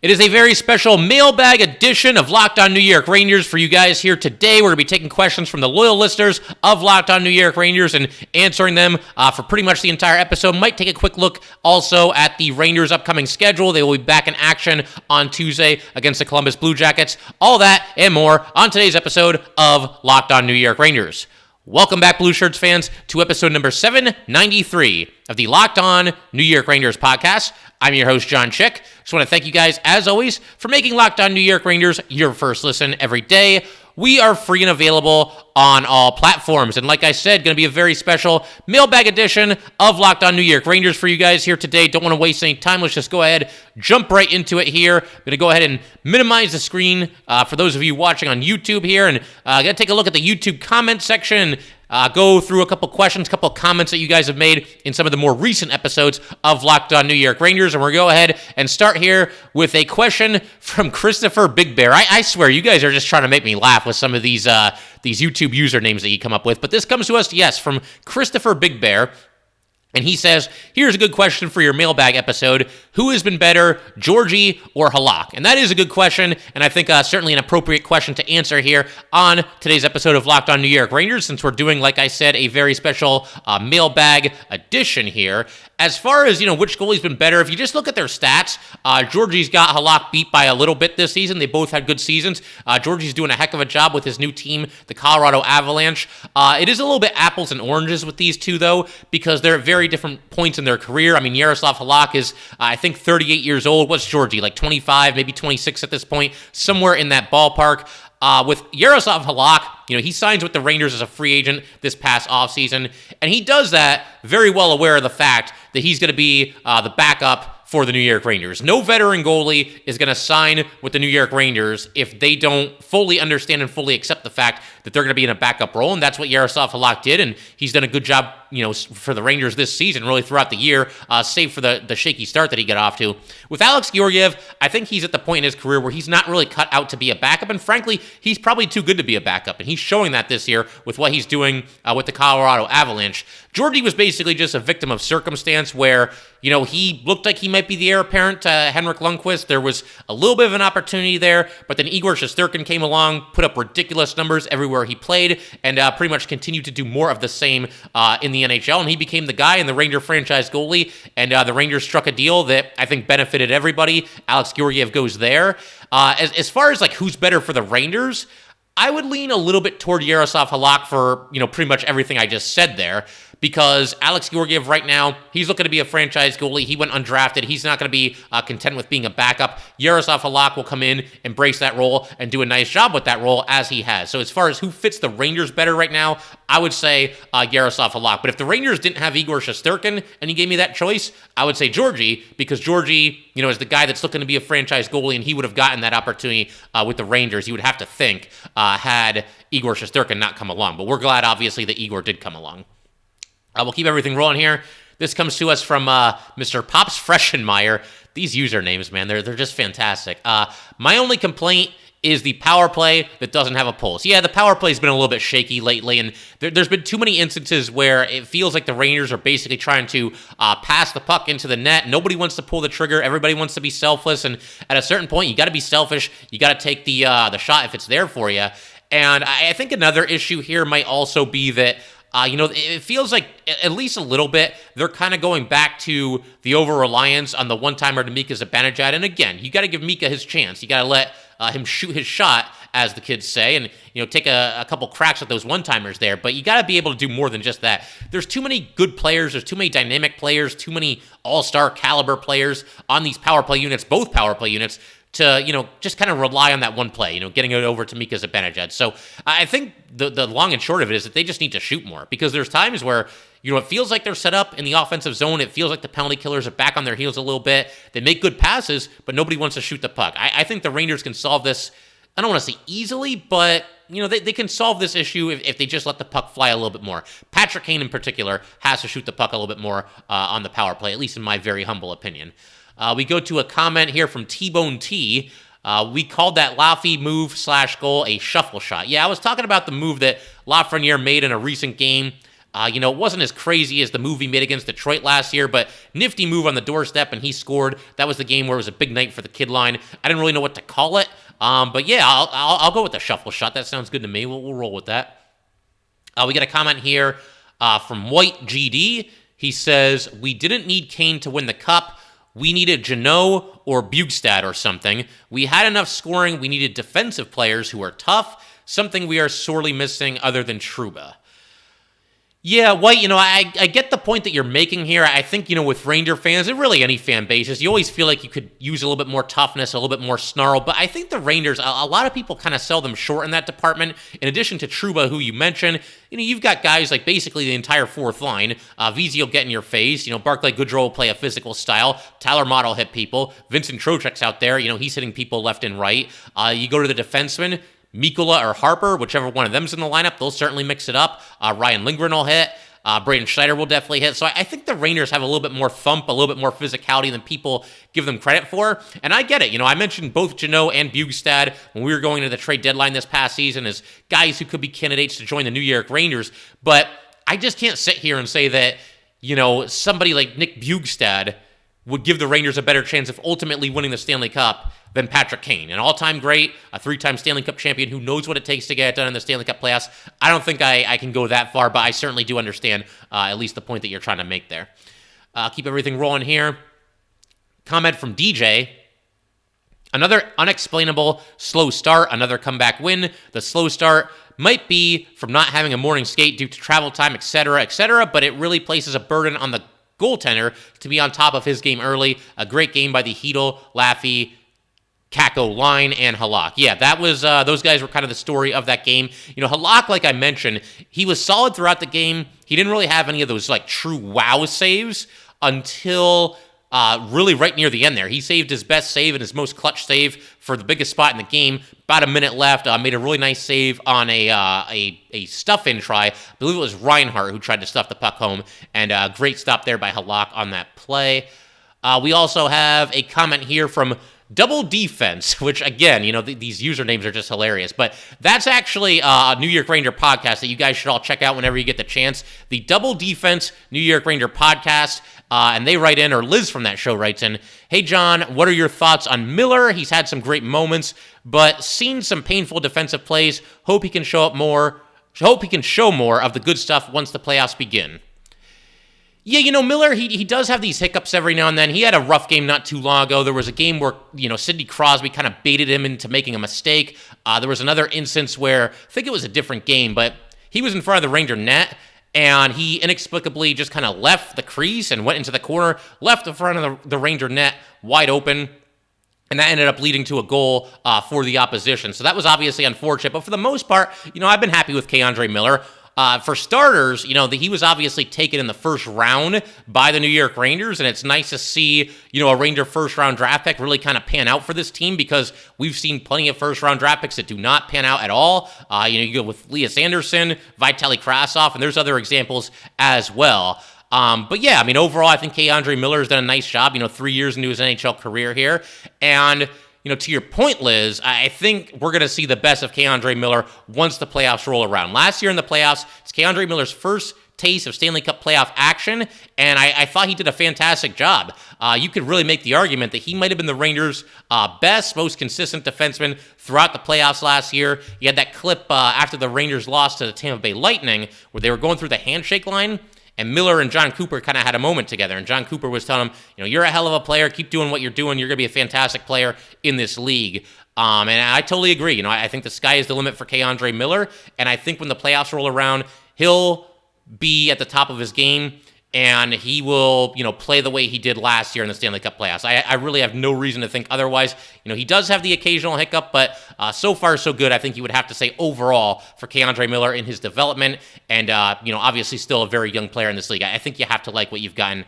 It is a very special mailbag edition of Locked On New York Rangers for you guys here today. We're going to be taking questions from the loyal listeners of Locked On New York Rangers and answering them for pretty much the entire episode. Might take a quick look also at the Rangers' upcoming schedule. They will be back in action on Tuesday against the Columbus Blue Jackets. All that and more on today's episode of Locked On New York Rangers. Welcome back, Blue Shirts fans, to episode number 793 of the Locked On New York Rangers podcast. I'm your host, John Chick. Just want to thank you guys, as always, for making Locked On New York Rangers your first listen every day. We are free and available on all platforms. And like I said, going to be a very special mailbag edition of Locked On New York Rangers for you guys here today. Don't want to waste any time. Let's just go ahead, jump right into it here. I'm going to go ahead and minimize the screen for those of you watching on YouTube here. And going to take a look at the YouTube comment section. Go through a couple questions, couple comments that you guys have made in some of the more recent episodes of Locked On New York Rangers. And we're going to go ahead and start here with a question from Christopher Big Bear. I swear, you guys are just trying to make me laugh with some of these YouTube usernames that you come up with. But this comes to us, yes, from Christopher Big Bear. And he says, here's a good question for your mailbag episode. Who has been better, Georgie or Halak? And that is a good question, and I think certainly an appropriate question to answer here on today's episode of Locked On New York Rangers, since we're doing, like I said, a very special mailbag edition here. As far as, which goalie's been better, if you just look at their stats, Georgie's got Halak beat by a little bit this season. They both had good seasons. Georgie's doing a heck of a job with his new team, the Colorado Avalanche. It is a little bit apples and oranges with these two, though, because they're at very different points in their career. I mean, Jaroslav Halak is, I think, 38 years old. What's Georgie, like 25, maybe 26 at this point, somewhere in that ballpark. With Jaroslav Halak, he signs with the Rangers as a free agent this past offseason, and he does that very well aware of the fact that he's going to be the backup for the New York Rangers. No veteran goalie is going to sign with the New York Rangers if they don't fully understand and fully accept the fact that they're going to be in a backup role, and that's what Jaroslav Halak did, and he's done a good job, for the Rangers this season, really throughout the year, save for the shaky start that he got off to. With Alex Georgiev, I think he's at the point in his career where he's not really cut out to be a backup, and frankly, he's probably too good to be a backup, and he's showing that this year with what he's doing with the Colorado Avalanche. Georgie was basically just a victim of circumstance where, he looked like he might be the heir apparent to Henrik Lundqvist. There was a little bit of an opportunity there, but then Igor Shesterkin came along, put up ridiculous numbers everywhere he played, and pretty much continued to do more of the same in the NHL, and he became the guy and the Ranger franchise goalie, and the Rangers struck a deal that I think benefited everybody. Alex Georgiev goes there. As far as who's better for the Rangers, I would lean a little bit toward Jaroslav Halak for, pretty much everything I just said there, because Alex Georgiev right now, he's looking to be a franchise goalie. He went undrafted. He's not going to be content with being a backup. Jaroslav Halak will come in, embrace that role, and do a nice job with that role as he has. So as far as who fits the Rangers better right now, I would say Jaroslav Halak. But if the Rangers didn't have Igor Shesterkin and you gave me that choice, I would say Georgie, because Georgie, is the guy that's looking to be a franchise goalie, and he would have gotten that opportunity with the Rangers. You would have to think had Igor Shesterkin not come along. But we're glad, obviously, that Igor did come along. We'll keep everything rolling here. This comes to us from Mr. Pops Freshenmeyer. These usernames, man, they're just fantastic. My only complaint is the power play that doesn't have a pulse. Yeah, the power play's been a little bit shaky lately, and there's been too many instances where it feels like the Rangers are basically trying to pass the puck into the net. Nobody wants to pull the trigger. Everybody wants to be selfless, and at a certain point, you got to be selfish. You got to take the shot if it's there for you. And I think another issue here might also be that it feels like, at least a little bit, they're kind of going back to the over-reliance on the one-timer to Mika Zibanejad. And again, you got to give Mika his chance. You got to let him shoot his shot, as the kids say, and take a couple cracks at those one-timers there. But you got to be able to do more than just that. There's too many good players. There's too many dynamic players, too many all-star caliber players on these power play units, both power play units, to, just kind of rely on that one play, getting it over to Mika Zibanejad. So I think the long and short of it is that they just need to shoot more, because there's times where, it feels like they're set up in the offensive zone. It feels like the penalty killers are back on their heels a little bit. They make good passes, but nobody wants to shoot the puck. I think the Rangers can solve this, I don't want to say easily, but, they can solve this issue if they just let the puck fly a little bit more. Patrick Kane in particular has to shoot the puck a little bit more on the power play, at least in my very humble opinion. We go to a comment here from T-Bone T. We called that Laffy move/goal a shuffle shot. Yeah, I was talking about the move that Lafreniere made in a recent game It wasn't as crazy as the move he made against Detroit last year, but nifty move on the doorstep, and he scored. That was the game where it was a big night for the kid line. I didn't really know what to call it, but yeah, I'll go with the shuffle shot. That sounds good to me. We'll roll with that. We get a comment here from White GD. He says, we didn't need Kane to win the cup. We needed Janot or Bugstad or something. We had enough scoring. We needed defensive players who are tough, something we are sorely missing other than Trouba. Yeah, White, I get the point that you're making here. I think, with Ranger fans, and really any fan bases, you always feel like you could use a little bit more toughness, a little bit more snarl, but I think the Rangers, a lot of people kind of sell them short in that department. In addition to Trouba, who you mentioned, you've got guys like basically the entire fourth line. VZ will get in your face. Barclay Goodrow will play a physical style. Tyler Mott will hit people. Vincent Trocheck's out there. He's hitting people left and right. You go to the defenseman, Mikkola or Harper, whichever one of them's in the lineup, they'll certainly mix it up. Ryan Lindgren will hit. Braden Schneider will definitely hit. So I think the Rangers have a little bit more thump, a little bit more physicality than people give them credit for. And I get it. I mentioned both Janot and Bugstad when we were going into the trade deadline this past season as guys who could be candidates to join the New York Rangers. But I just can't sit here and say that, somebody like Nick Bugstad would give the Rangers a better chance of ultimately winning the Stanley Cup than Patrick Kane, an all-time great, a three-time Stanley Cup champion who knows what it takes to get it done in the Stanley Cup playoffs. I don't think I can go that far, but I certainly do understand at least the point that you're trying to make there. Keep everything rolling here. Comment from DJ. Another unexplainable slow start, another comeback win. The slow start might be from not having a morning skate due to travel time, etc., but it really places a burden on the goaltender to be on top of his game early. A great game by the Hedl, Laffy, Kako line, and Halak. Yeah, that was, those guys were kind of the story of that game. Halak, like I mentioned, he was solid throughout the game. He didn't really have any of those, true wow saves until really right near the end there. He saved his best save and his most clutch save for the biggest spot in the game. About a minute left, made a really nice save on a stuff-in try. I believe it was Reinhart who tried to stuff the puck home, and great stop there by Halak on that play. We also have a comment here from Double Defense, which, again, these usernames are just hilarious. But that's actually a New York Ranger podcast that you guys should all check out whenever you get the chance. The Double Defense New York Ranger podcast. And they write in, or Liz from that show writes in, hey, John, what are your thoughts on Miller? He's had some great moments, but seen some painful defensive plays. Hope he can show more of the good stuff once the playoffs begin. Yeah, Miller, he does have these hiccups every now and then. He had a rough game not too long ago. There was a game where, Sidney Crosby kind of baited him into making a mistake. There was another instance where, I think it was a different game, but he was in front of the Ranger net, and he inexplicably just kind of left the crease and went into the corner, left the front of the Ranger net wide open, and that ended up leading to a goal for the opposition. So that was obviously unfortunate, but for the most part, I've been happy with K'Andre Miller. For starters, he was obviously taken in the first round by the New York Rangers, and it's nice to see, a Ranger first-round draft pick really kind of pan out for this team because we've seen plenty of first-round draft picks that do not pan out at all. You go with Elias Anderson, Vitaly Krasov, and there's other examples as well. But yeah, overall, I think K'Andre Miller has done a nice job, 3 years into his NHL career here, and to your point, Liz, I think we're going to see the best of K'Andre Miller once the playoffs roll around. Last year in the playoffs, it's K'Andre Miller's first taste of Stanley Cup playoff action, and I thought he did a fantastic job. You could really make the argument that he might have been the Rangers' best, most consistent defenseman throughout the playoffs last year. You had that clip after the Rangers lost to the Tampa Bay Lightning where they were going through the handshake line, and Miller and John Cooper kind of had a moment together. And John Cooper was telling him, you're a hell of a player. Keep doing what you're doing. You're going to be a fantastic player in this league. And I totally agree. I think the sky is the limit for K'Andre Miller. And I think when the playoffs roll around, he'll be at the top of his game. And he will, play the way he did last year in the Stanley Cup playoffs. I really have no reason to think otherwise. He does have the occasional hiccup, but so far so good. I think you would have to say overall for K'Andre Miller in his development, and obviously still a very young player in this league. I think you have to like what you've gotten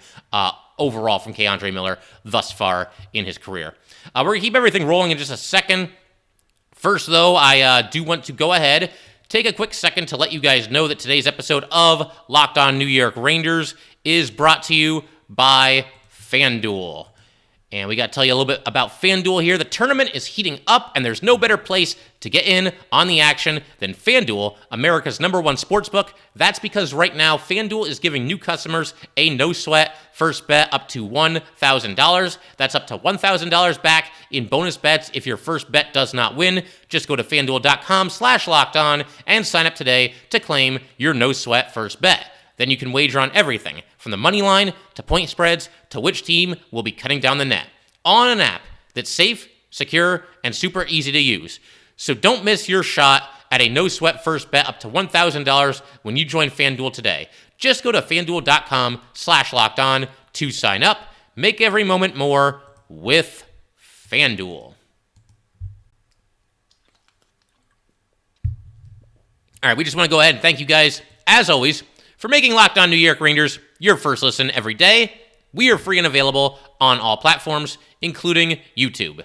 overall from K'Andre Miller thus far in his career. We're gonna keep everything rolling in just a second. First, though, I do want to go ahead. Take a quick second to let you guys know that today's episode of Locked On New York Rangers is brought to you by FanDuel. And we got to tell you a little bit about FanDuel here. The tournament is heating up, and there's no better place to get in on the action than FanDuel, America's #1 sportsbook. That's because right now, FanDuel is giving new customers a no-sweat first bet up to $1,000. That's up to $1,000 back in bonus bets if your first bet does not win. Just go to FanDuel.com/lockedon and sign up today to claim your no-sweat first bet. Then you can wager on everything, from the money line to point spreads to which team will be cutting down the net, all on an app that's safe, secure, and super easy to use. So don't miss your shot at a no-sweat first bet up to $1,000 when you join FanDuel today. Just go to FanDuel.com/lockedon to sign up. Make every moment more with FanDuel. All right, we just want to go ahead and thank you guys, as always, for making Locked On New York Rangers your first listen every day. We are free and available on all platforms, including YouTube.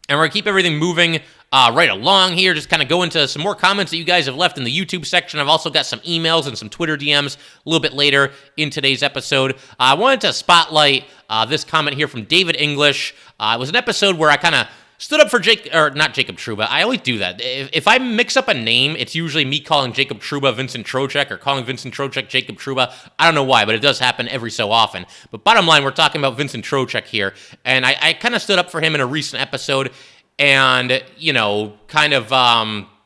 And we're going to keep everything moving right along here, just kind of go into some more comments that you guys have left in the YouTube section. I've also got some emails and some Twitter DMs a little bit later in today's episode. I wanted to spotlight this comment here from David English. It was an episode where I kind of stood up for not Jacob Trouba. I always do that. If I mix up a name, it's usually me calling Jacob Trouba Vincent Trocheck or calling Vincent Trocheck Jacob Trouba. I don't know why, but it does happen every so often. But bottom line, we're talking about Vincent Trocheck here. And I kind of stood up for him in a recent episode and,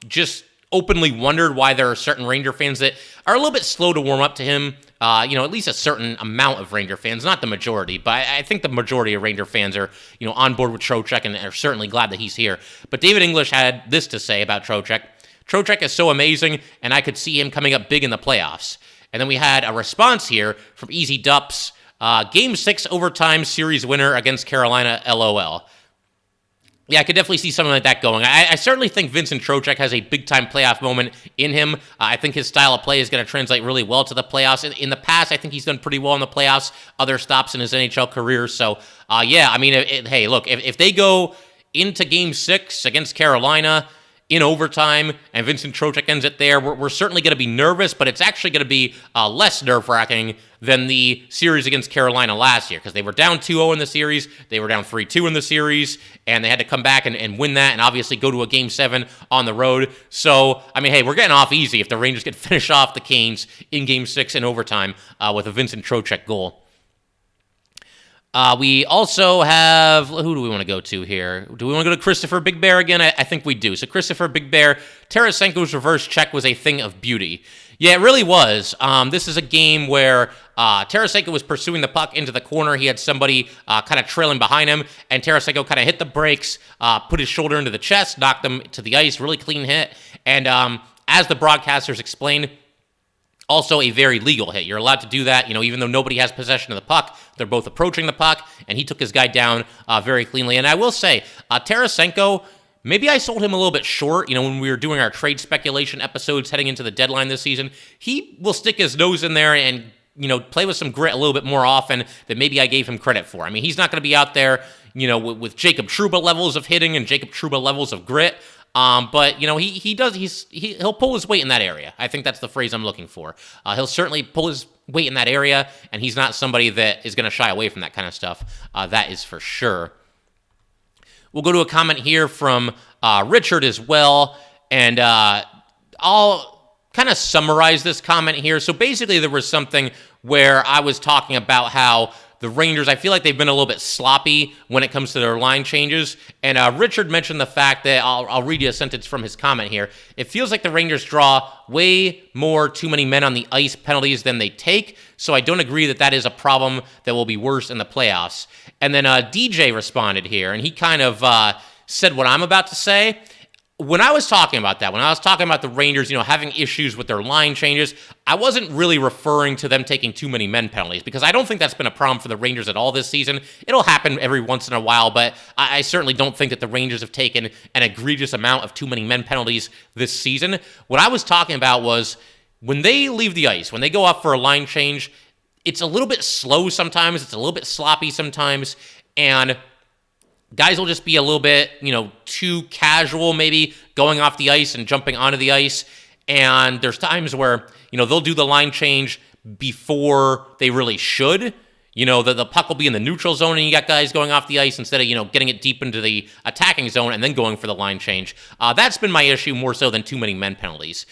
just openly wondered why there are certain Ranger fans that are a little bit slow to warm up to him. At least a certain amount of Ranger fans, not the majority, but I think the majority of Ranger fans are, on board with Trocheck and are certainly glad that he's here. But David English had this to say about Trocheck. Trocheck is so amazing, and I could see him coming up big in the playoffs. And then we had a response here from Easy Dups. Game 6 overtime series winner against Carolina, LOL. Yeah, I could definitely see something like that going. I certainly think Vincent Trocheck has a big-time playoff moment in him. I think his style of play is going to translate really well to the playoffs. In the past, I think he's done pretty well in the playoffs, other stops in his NHL career. So, hey, look, if they go into Game 6 against Carolina in overtime and Vincent Trocheck ends it there, we're certainly going to be nervous, but it's actually going to be less nerve-wracking than the series against Carolina last year, because they were down 2-0 in the series, they were down 3-2 in the series, and they had to come back and win that, and obviously go to a Game 7 on the road. So, hey, we're getting off easy if the Rangers could finish off the Canes in Game 6 in overtime with a Vincent Trocheck goal. We also have, who do we want to go to here? Do we want to go to Christopher Big Bear again? I think we do. So Christopher Big Bear, Tarasenko's reverse check was a thing of beauty. Yeah, it really was. This is a game where Tarasenko was pursuing the puck into the corner. He had somebody kind of trailing behind him, and Tarasenko kind of hit the brakes, put his shoulder into the chest, knocked him to the ice, really clean hit. And as the broadcasters explained, also a very legal hit. You're allowed to do that, even though nobody has possession of the puck. They're both approaching the puck, and he took his guy down very cleanly. And I will say, Tarasenko, maybe I sold him a little bit short, when we were doing our trade speculation episodes heading into the deadline this season. He will stick his nose in there and, play with some grit a little bit more often than maybe I gave him credit for. He's not going to be out there, with Jacob Trouba levels of hitting and Jacob Trouba levels of grit. But he'll pull his weight in that area. I think that's the phrase I'm looking for. He'll certainly pull his weight in that area, and he's not somebody that is going to shy away from that kind of stuff. That is for sure. We'll go to a comment here from Richard as well, and I'll kind of summarize this comment here. So basically, there was something where I was talking about how the Rangers, I feel like they've been a little bit sloppy when it comes to their line changes. And Richard mentioned the fact that, I'll read you a sentence from his comment here. It feels like the Rangers draw way more too many men on the ice penalties than they take. So I don't agree that is a problem that will be worse in the playoffs. And then DJ responded here, and he kind of said what I'm about to say. When I was talking about that, when I was talking about the Rangers, having issues with their line changes, I wasn't really referring to them taking too many men penalties, because I don't think that's been a problem for the Rangers at all this season. It'll happen every once in a while, but I certainly don't think that the Rangers have taken an egregious amount of too many men penalties this season. What I was talking about was when they leave the ice, when they go up for a line change, it's a little bit slow sometimes, it's a little bit sloppy sometimes, and guys will just be a little bit, too casual maybe going off the ice and jumping onto the ice. And there's times where, they'll do the line change before they really should. The puck will be in the neutral zone and you got guys going off the ice instead of, getting it deep into the attacking zone and then going for the line change. That's been my issue more so than too many men penalties.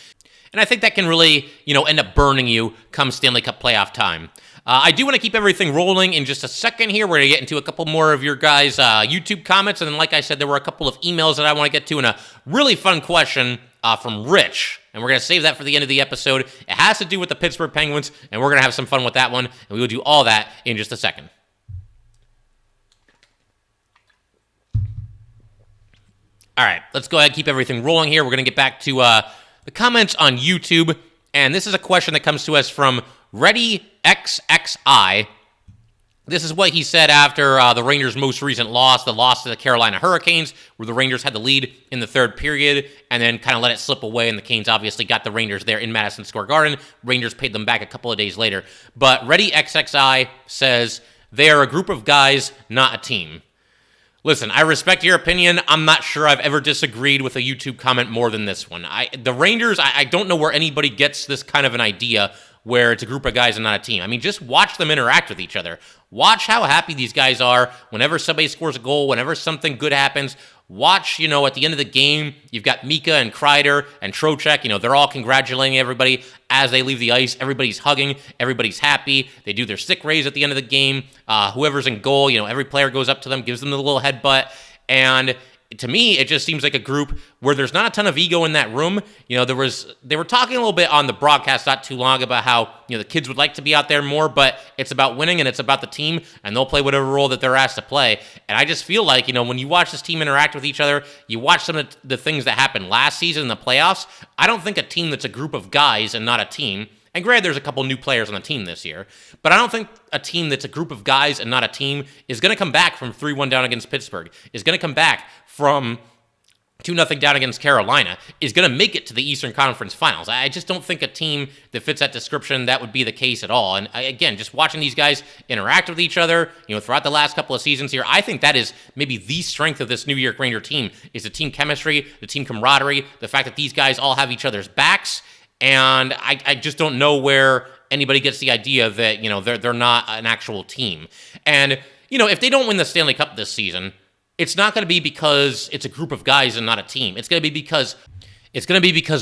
And I think that can really, end up burning you come Stanley Cup playoff time. I do want to keep everything rolling in just a second here. We're going to get into a couple more of your guys' YouTube comments. And then, like I said, there were a couple of emails that I want to get to and a really fun question from Rich. And we're going to save that for the end of the episode. It has to do with the Pittsburgh Penguins, and we're going to have some fun with that one. And we will do all that in just a second. All right, let's go ahead and keep everything rolling here. We're going to get back to the comments on YouTube. And this is a question that comes to us from ReadyXXI. This is what he said after the Rangers' most recent loss, the loss to the Carolina Hurricanes, where the Rangers had the lead in the third period and then kind of let it slip away, and the Canes obviously got the Rangers there in Madison Square Garden. Rangers paid them back a couple of days later. But ReadyXXI says, they are a group of guys, not a team. Listen, I respect your opinion. I'm not sure I've ever disagreed with a YouTube comment more than this one. The Rangers, I don't know where anybody gets this kind of an idea where it's a group of guys and not a team. I mean, just watch them interact with each other. Watch how happy these guys are whenever somebody scores a goal, whenever something good happens. Watch, at the end of the game, you've got Mika and Kreider and Trocheck. They're all congratulating everybody as they leave the ice. Everybody's hugging. Everybody's happy. They do their stick raise at the end of the game. Whoever's in goal, every player goes up to them, gives them the little headbutt. And to me, it just seems like a group where there's not a ton of ego in that room. They were talking a little bit on the broadcast not too long about how, the kids would like to be out there more, but it's about winning and it's about the team, and they'll play whatever role that they're asked to play. And I just feel like, when you watch this team interact with each other, you watch some of the things that happened last season in the playoffs. I don't think a team that's a group of guys and not a team, and granted, there's a couple new players on the team this year, but I don't think a team that's a group of guys and not a team is going to come back from 3-1 down against Pittsburgh, is going to come back from 2-0 down against Carolina, is going to make it to the Eastern Conference Finals. I just don't think a team that fits that description, that would be the case at all. And again, just watching these guys interact with each other, throughout the last couple of seasons here, I think that is maybe the strength of this New York Ranger team, is the team chemistry, the team camaraderie, the fact that these guys all have each other's backs. And I just don't know where anybody gets the idea that, they're not an actual team. And, if they don't win the Stanley Cup this season, it's not going to be because it's a group of guys and not a team. It's going to be because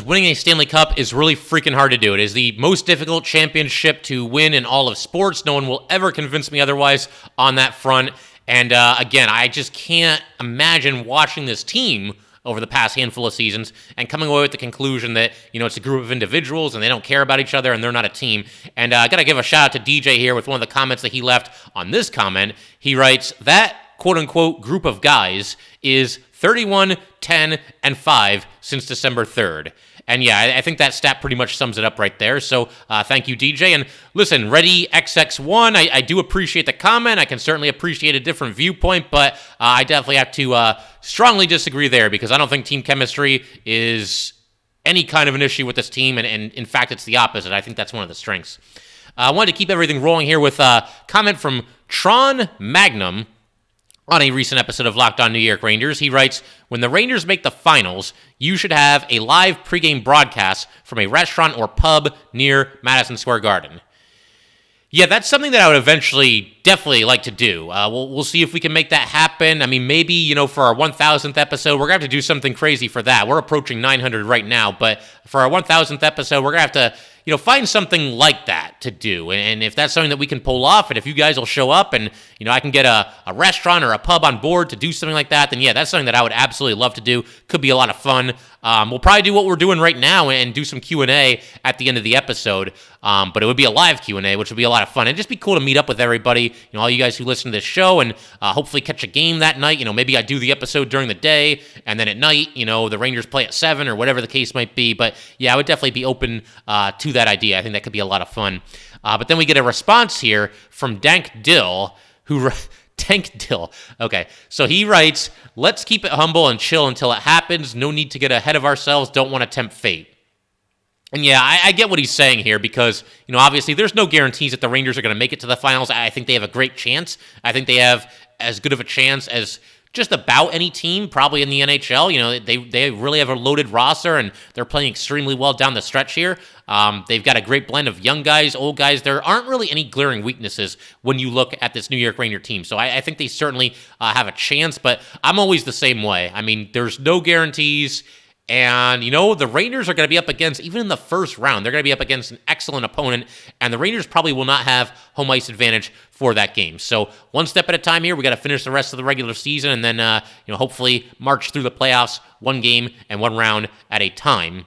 winning a Stanley Cup is really freaking hard to do. It is the most difficult championship to win in all of sports. No one will ever convince me otherwise on that front. And again, I just can't imagine watching this team over the past handful of seasons and coming away with the conclusion that, it's a group of individuals and they don't care about each other and they're not a team. And I got to give a shout out to DJ here with one of the comments that he left on this comment. He writes, that quote-unquote group of guys is 31, 10, and 5 since December 3rd. And yeah, I think that stat pretty much sums it up right there. So thank you, DJ. And listen, ReadyXX1, I do appreciate the comment. I can certainly appreciate a different viewpoint, but I definitely have to strongly disagree there because I don't think team chemistry is any kind of an issue with this team. And in fact, it's the opposite. I think that's one of the strengths. I wanted to keep everything rolling here with a comment from Tron Magnum on a recent episode of Locked On New York Rangers. He writes, when the Rangers make the finals, you should have a live pregame broadcast from a restaurant or pub near Madison Square Garden. Yeah, that's something that I would eventually definitely like to do. We'll see if we can make that happen. I mean, maybe, for our 1,000th episode, we're going to have to do something crazy for that. We're approaching 900 right now, but for our 1,000th episode, we're going to have to find something like that to do. And if that's something that we can pull off, and if you guys will show up and, I can get a restaurant or a pub on board to do something like that, then yeah, that's something that I would absolutely love to do. Could be a lot of fun. We'll probably do what we're doing right now and do some Q&A at the end of the episode. But it would be a live Q&A, which would be a lot of fun. It'd just be cool to meet up with everybody, all you guys who listen to this show, and hopefully catch a game that night. Maybe I do the episode during the day, and then at night, the Rangers play at 7 or whatever the case might be. But yeah, I would definitely be open to that idea. I think that could be a lot of fun. But then we get a response here from Dank Dill, Tank Dill. Okay, so he writes, let's keep it humble and chill until it happens. No need to get ahead of ourselves. Don't want to tempt fate. And yeah, I get what he's saying here because, obviously there's no guarantees that the Rangers are going to make it to the finals. I think they have a great chance. I think they have as good of a chance as just about any team probably in the NHL. You know, they really have a loaded roster, and they're playing extremely well down the stretch here. They've got a great blend of young guys, old guys. There aren't really any glaring weaknesses when you look at this New York Ranger team. So I think they certainly have a chance, but I'm always the same way. I mean, there's no guarantees. And, you know, the Rangers are going to be up against, even in the first round, they're going to be up against an excellent opponent, and the Rangers probably will not have home ice advantage for that game. So one step at a time here. We got to finish the rest of the regular season, and then, hopefully march through the playoffs one game and one round at a time.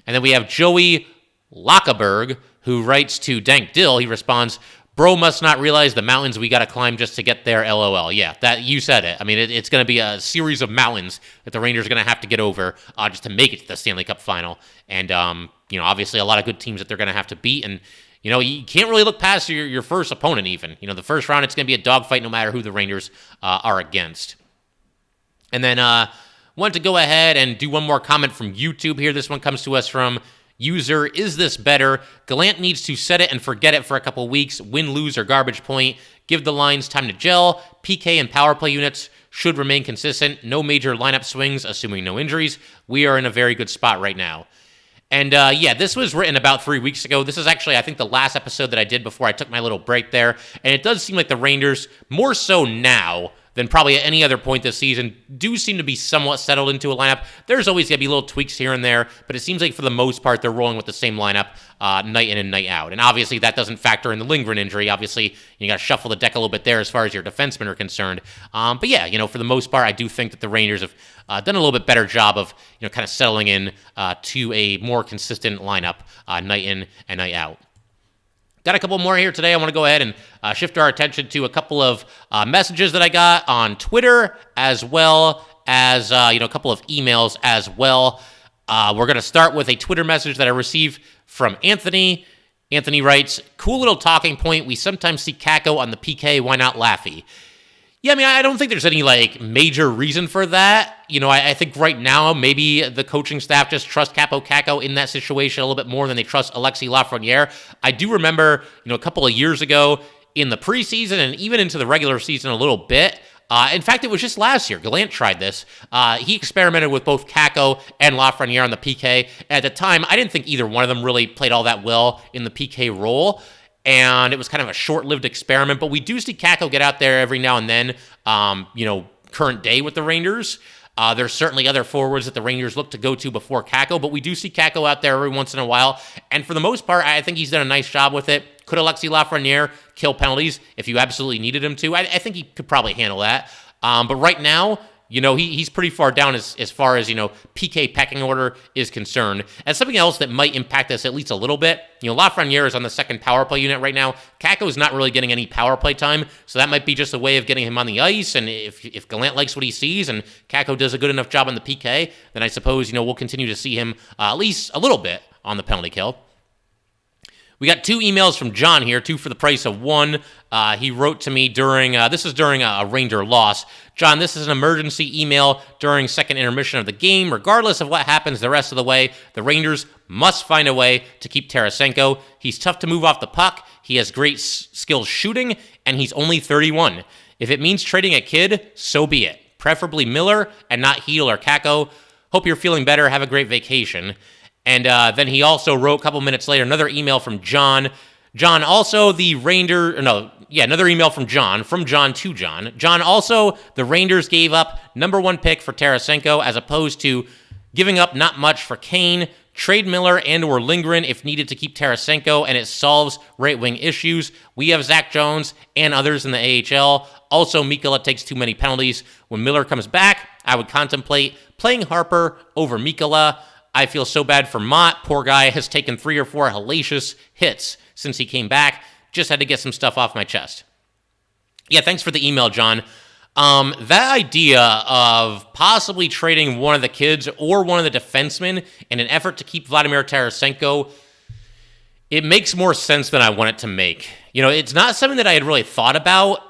And then we have Joey Lockeberg, who writes to Dank Dill. He responds, "Bro must not realize the mountains we got to climb just to get there, LOL." Yeah, that you said it. I mean, it's going to be a series of mountains that the Rangers are going to have to get over just to make it to the Stanley Cup final. And, obviously a lot of good teams that they're going to have to beat. And, you can't really look past your first opponent even. The first round, it's going to be a dogfight no matter who the Rangers are against. And then wanted to go ahead and do one more comment from YouTube here. This one comes to us from user, "Is this better? Gallant needs to set it and forget it for a couple weeks. Win, lose, or garbage point. Give the lines time to gel. PK and power play units should remain consistent. No major lineup swings, assuming no injuries. We are in a very good spot right now." And this was written about 3 weeks ago. This is actually, I think, the last episode that I did before I took my little break there. And it does seem like the Rangers, more so now than probably at any other point this season, do seem to be somewhat settled into a lineup. There's always going to be little tweaks here and there, but it seems like for the most part, they're rolling with the same lineup night in and night out. And obviously, that doesn't factor in the Lindgren injury. Obviously, you got to shuffle the deck a little bit there as far as your defensemen are concerned. But yeah, for the most part, I do think that the Rangers have done a little bit better job of, kind of settling in to a more consistent lineup night in and night out. Got a couple more here today. I want to go ahead and shift our attention to a couple of messages that I got on Twitter, as well as a couple of emails as well. We're going to start with a Twitter message that I received from Anthony. Anthony writes, "Cool little talking point. We sometimes see Kakko on the PK. Why not Laffy?" Yeah, I mean, I don't think there's any, major reason for that. I think right now, maybe the coaching staff just trust Kaapo Kakko in that situation a little bit more than they trust Alexis Lafreniere. I do remember, a couple of years ago in the preseason and even into the regular season a little bit. In fact, it was just last year. Gallant tried this. He experimented with both Kakko and Lafreniere on the PK. At the time, I didn't think either one of them really played all that well in the PK role. And it was kind of a short-lived experiment, but we do see Kakko get out there every now and then, current day with the Rangers. There's certainly other forwards that the Rangers look to go to before Kakko, but we do see Kakko out there every once in a while. And for the most part, I think he's done a nice job with it. Could Alexis Lafreniere kill penalties if you absolutely needed him to? I think he could probably handle that. But right now, he's pretty far down as far as, PK pecking order is concerned. And something else that might impact us at least a little bit, Lafreniere is on the second power play unit right now. Kakko's not really getting any power play time, so that might be just a way of getting him on the ice. And if Gallant likes what he sees and Kakko does a good enough job on the PK, then I suppose, we'll continue to see him at least a little bit on the penalty kill. We got 2 emails from John here, 2 for the price of 1. He wrote to me during a Ranger loss. "John, this is an emergency email during second intermission of the game. Regardless of what happens the rest of the way, the Rangers must find a way to keep Tarasenko. He's tough to move off the puck. He has great skills shooting, and he's only 31. If it means trading a kid, so be it. Preferably Miller and not Hedl or Kakko. Hope you're feeling better. Have a great vacation." And then he also wrote a couple minutes later another email from John. John, also the another email from John to John. John, also the Rangers gave up number 1 pick for Tarasenko as opposed to giving up not much for Kane. Trade Miller and or Lindgren if needed to keep Tarasenko, and it solves right wing issues. We have Zach Jones and others in the AHL. Also, Mikkola takes too many penalties. When Miller comes back, I would contemplate playing Harper over Mikkola. I feel so bad for Mott. Poor guy has taken 3 or 4 hellacious hits since he came back. Just had to get some stuff off my chest. Yeah, thanks for the email, John. That idea of possibly trading one of the kids or one of the defensemen in an effort to keep Vladimir Tarasenko, it makes more sense than I want it to make. It's not something that I had really thought about.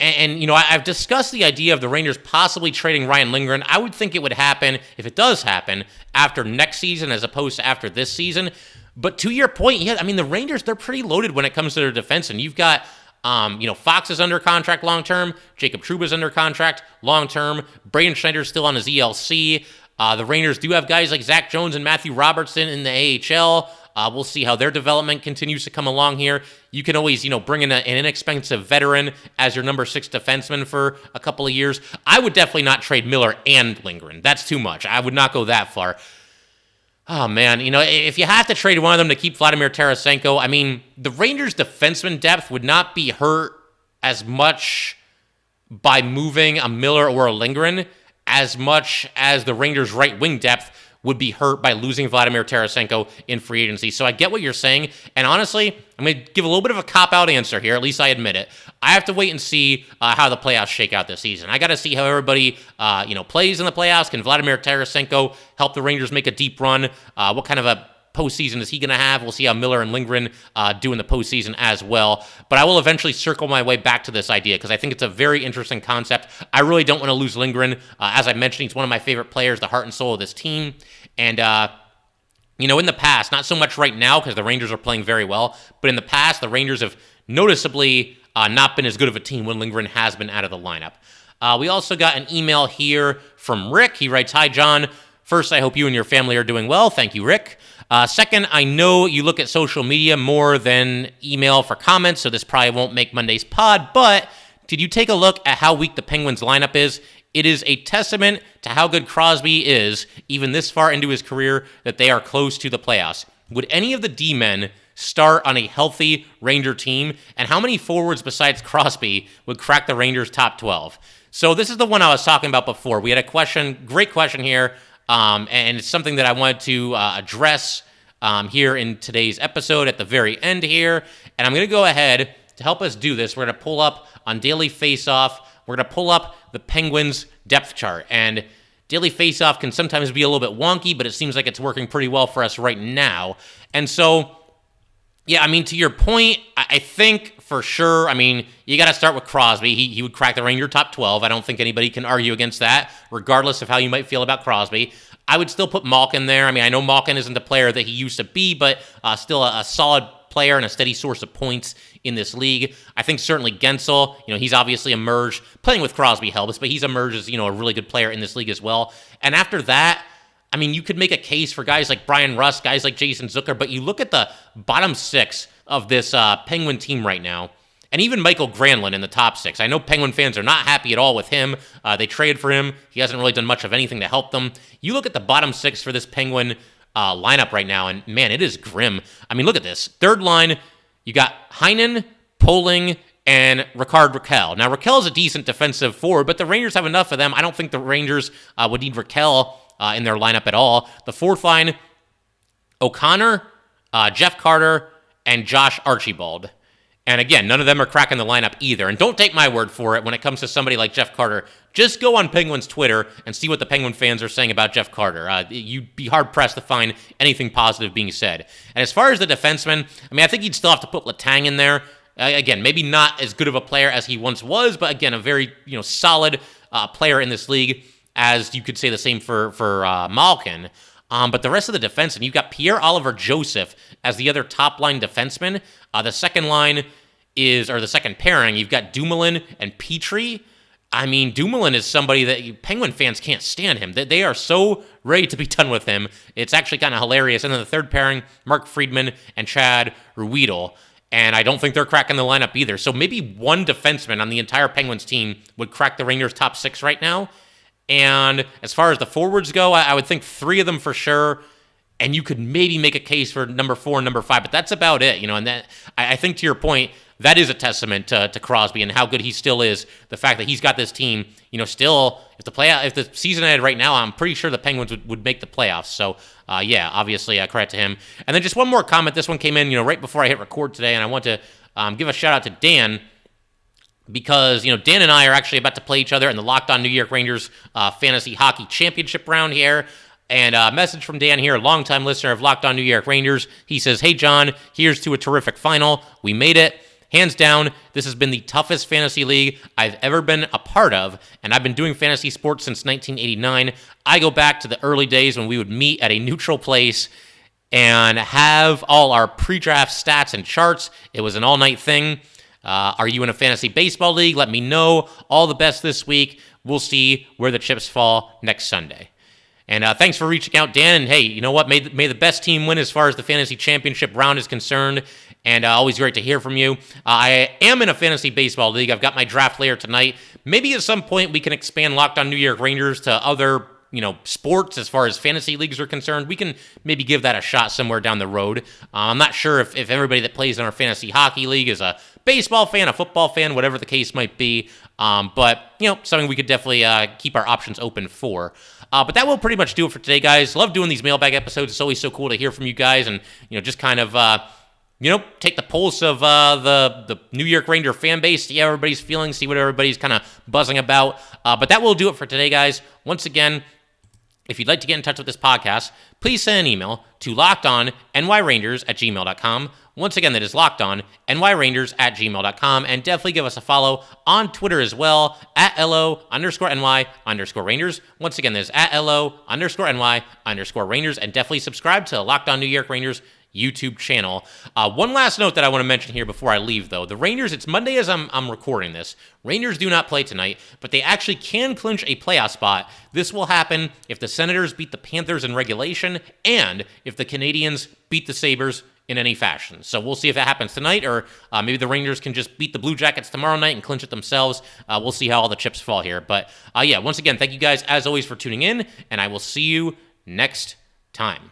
And I've discussed the idea of the Rangers possibly trading Ryan Lindgren. I would think it would happen, if it does happen, after next season as opposed to after this season. But to your point, yeah, I mean, the Rangers, they're pretty loaded when it comes to their defense. And you've got Fox is under contract long-term. Jacob Trouba's under contract long-term. Braden Schneider's still on his ELC. The Rangers do have guys like Zach Jones and Matthew Robertson in the AHL. We'll see how their development continues to come along here. You can always, bring in an inexpensive veteran as your number 6 defenseman for a couple of years. I would definitely not trade Miller and Lindgren. That's too much. I would not go that far. Oh, man, if you have to trade one of them to keep Vladimir Tarasenko, the Rangers' defenseman depth would not be hurt as much by moving a Miller or a Lindgren as much as the Rangers' right wing depth would be hurt by losing Vladimir Tarasenko in free agency. So I get what you're saying, and honestly, I'm going to give a little bit of a cop-out answer here, at least I admit it. I have to wait and see how the playoffs shake out this season. I got to see how everybody plays in the playoffs. Can Vladimir Tarasenko help the Rangers make a deep run? What kind of a postseason is he going to have? We'll see how Miller and Lindgren do in the postseason as well. But I will eventually circle my way back to this idea because I think it's a very interesting concept. I really don't want to lose Lindgren. As I mentioned, he's one of my favorite players, the heart and soul of this team. And, in the past, not so much right now because the Rangers are playing very well, but in the past, the Rangers have noticeably not been as good of a team when Lindgren has been out of the lineup. We also got an email here from Rick. He writes, "Hi, John. First, I hope you and your family are doing well. Thank you, Rick. Second, I know you look at social media more than email for comments, so this probably won't make Monday's pod, but did you take a look at how weak the Penguins lineup is? It is a testament to how good Crosby is, even this far into his career, that they are close to the playoffs. Would any of the D-men start on a healthy Ranger team? And how many forwards besides Crosby would crack the Rangers' top 12? So this is the one I was talking about before. We had a question, great question here, and it's something that I wanted to address here in today's episode at the very end here. And I'm going to go ahead to help us do this. We're going to pull up on Daily Faceoff. We're going to pull up the Penguins depth chart. And Daily Faceoff can sometimes be a little bit wonky, but it seems like it's working pretty well for us right now. And so, yeah, to your point, I think for sure, you got to start with Crosby. He would crack the Ranger top 12. I don't think anybody can argue against that, regardless of how you might feel about Crosby. I would still put Malkin there. I know Malkin isn't the player that he used to be, but still a solid player and a steady source of points in this league. I think certainly Gensel, he's obviously emerged. Playing with Crosby helps, but he's emerged as, a really good player in this league as well. And after that, you could make a case for guys like Brian Rust, guys like Jason Zucker, but you look at the bottom 6 of this Penguin team right now, and even Michael Granlund in the top 6. I know Penguin fans are not happy at all with him. They traded for him. He hasn't really done much of anything to help them. You look at the bottom 6 for this Penguin lineup right now, and man, it is grim. Look at this. Third line, you got Heinen, Poling, and Rickard Rakell. Now, Rakell is a decent defensive forward, but the Rangers have enough of them. I don't think the Rangers would need Rakell in their lineup at all. The fourth line, O'Connor, Jeff Carter, and Josh Archibald. And again, none of them are cracking the lineup either. And don't take my word for it when it comes to somebody like Jeff Carter. Just go on Penguins Twitter and see what the Penguin fans are saying about Jeff Carter. You'd be hard-pressed to find anything positive being said. And as far as the defensemen, I think you'd still have to put Letang in there. Again, maybe not as good of a player as he once was, but again, a very solid player in this league, as you could say the same for Malkin. But the rest of the defensemen, you've got Pierre-Olivier Joseph as the other top-line defenseman. The second line the second pairing, you've got Dumoulin and Petrie. Dumoulin is somebody that Penguin fans can't stand him. They are so ready to be done with him. It's actually kind of hilarious. And then the third pairing, Mark Friedman and Chad Ruedel. And I don't think they're cracking the lineup either. So maybe one defenseman on the entire Penguins team would crack the Rangers' top 6 right now. And as far as the forwards go, I would think 3 of them for sure. And you could maybe make a case for number 4 and number 5, but that's about it. And that I think to your point, that is a testament to Crosby and how good he still is. The fact that he's got this team, still if the season ended right now, I'm pretty sure the Penguins would make the playoffs. So obviously credit to him. And then just one more comment. This one came in, right before I hit record today, and I want to give a shout out to Dan. Because, Dan and I are actually about to play each other in the Locked On New York Rangers Fantasy Hockey Championship round here. And a message from Dan here, a longtime listener of Locked On New York Rangers. He says, "Hey, John, here's to a terrific final. We made it. Hands down, this has been the toughest fantasy league I've ever been a part of, and I've been doing fantasy sports since 1989. I go back to the early days when we would meet at a neutral place and have all our pre-draft stats and charts. It was an all-night thing. Are you in a fantasy baseball league? Let me know. All the best this week. We'll see where the chips fall next Sunday. And thanks for reaching out, Dan. And hey, you know what? May the best team win as far as the fantasy championship round is concerned. And always great to hear from you. I am in a fantasy baseball league. I've got my draft later tonight. Maybe at some point we can expand Locked On New York Rangers to other sports as far as fantasy leagues are concerned. We can maybe give that a shot somewhere down the road. I'm not sure if everybody that plays in our fantasy hockey league is a baseball fan, a football fan, whatever the case might be. But something we could definitely keep our options open for. But that will pretty much do it for today, guys. Love doing these mailbag episodes. It's always so cool to hear from you guys and, just kind of, take the pulse of the New York Ranger fan base, see how everybody's feeling, see what everybody's kind of buzzing about. But that will do it for today, guys. Once again, if you'd like to get in touch with this podcast, please send an email to lockedonnyrangers@gmail.com. Once again, that is lockedonnyrangers@gmail.com. And definitely give us a follow on Twitter as well, @LO_NY_Rangers. Once again, that is @LO_NY_Rangers. And definitely subscribe to Locked On New York Rangers YouTube channel. One last note that I want to mention here before I leave, though. The Rangers, it's Monday as I'm recording this. Rangers do not play tonight, but they actually can clinch a playoff spot. This will happen if the Senators beat the Panthers in regulation and if the Canadiens beat the Sabres in any fashion. So we'll see if that happens tonight, or maybe the Rangers can just beat the Blue Jackets tomorrow night and clinch it themselves. We'll see how all the chips fall here. But once again, thank you guys as always for tuning in, and I will see you next time.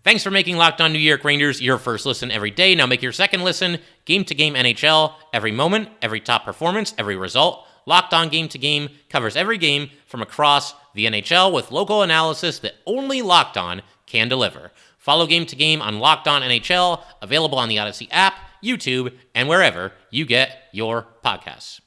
Thanks for making Locked On New York Rangers your first listen every day. Now make your second listen Game to Game NHL. Every moment, every top performance, every result. Locked On Game to Game covers every game from across the NHL with local analysis that only Locked On can deliver. Follow Game to Game on Locked On NHL, available on the Odyssey app, YouTube, and wherever you get your podcasts.